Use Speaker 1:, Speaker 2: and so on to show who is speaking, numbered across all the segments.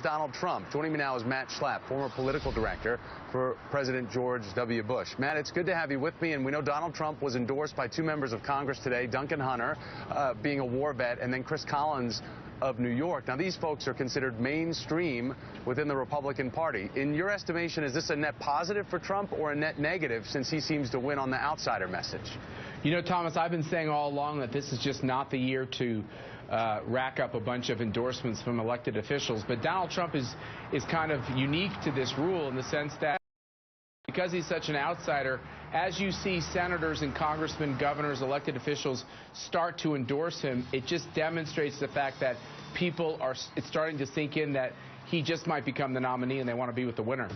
Speaker 1: Donald Trump. Joining me now is Matt Schlapp, former political director for President George W. Bush. Matt, it's good to have you with me, and we know Donald Trump was endorsed by two members of Congress today, Duncan Hunter, being a war vet, and then Chris Collins of New York. Now, these folks are considered mainstream within the Republican Party. In your estimation, is this a net positive for Trump or a net negative, since he seems to win on the outsider message?
Speaker 2: You know, Thomas, I've been saying all along that this is just not the year to rack up a bunch of endorsements from elected officials. But Donald Trump is kind of unique to this rule in the sense that because he's such an outsider, as you see senators and congressmen, governors, elected officials start to endorse him, it just demonstrates the fact that people are, it's starting to sink in that he just might become the nominee and they want to be with the winner.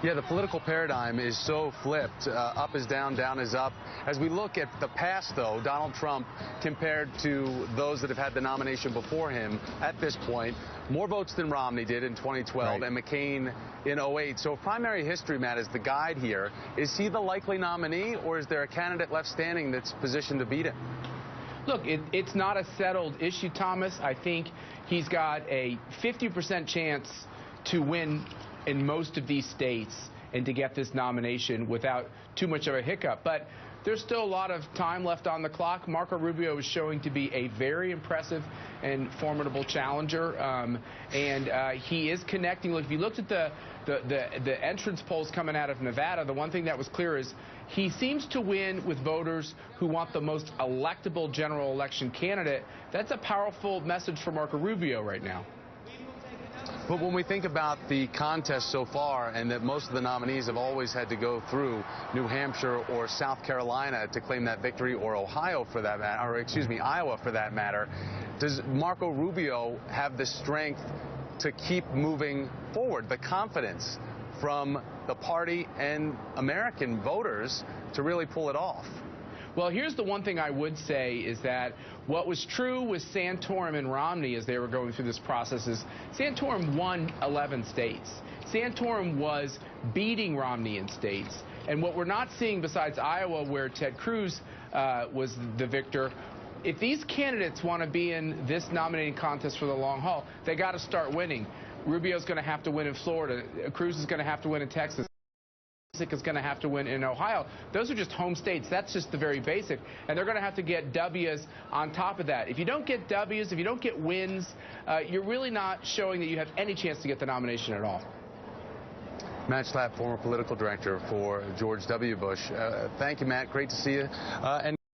Speaker 1: Yeah, the political paradigm is so flipped. Up is down, down is up. As we look at the past, though, Donald Trump, compared to those that have had the nomination before him at this point, more votes than Romney did in 2012
Speaker 2: right,
Speaker 1: and McCain in 2008. So if primary history, Matt, is the guide here, is he the likely nominee, or is there a candidate left standing that's positioned to beat him?
Speaker 2: Look, it's not a settled issue, Thomas. I think he's got a 50% chance to win in most of these states and to get this nomination without too much of a hiccup. But there's still a lot of time left on the clock. Marco Rubio is showing to be a very impressive and formidable challenger, and he is connecting. Look, if you looked at the entrance polls coming out of Nevada, the one thing that was clear is he seems to win with voters who want the most electable general election candidate. That's a powerful message for Marco Rubio right now.
Speaker 1: But when we think about the contest so far, and that most of the nominees have always had to go through New Hampshire or South Carolina to claim that victory, or Ohio for that matter, or excuse me, Iowa for that matter, does Marco Rubio have the strength to keep moving forward, the confidence from the party and American voters to really pull it off?
Speaker 2: Well, here's the one thing I would say is that what was true with Santorum and Romney as they were going through this process is Santorum won 11 states. Santorum was beating Romney in states. And what we're not seeing, besides Iowa, where Ted Cruz was the victor, if these candidates want to be in this nominating contest for the long haul, they got to start winning. Rubio's going to have to win in Florida. Cruz is going to have to win in Texas. Is going to have to win in Ohio. Those are just home states. That's just the very basic. And they're going to have to get W's on top of that. If you don't get W's, if you don't get wins, you're really not showing that you have any chance to get the nomination at all.
Speaker 1: Matt Schlapp, former political director for George W. Bush. Thank you, Matt. Great to see you. And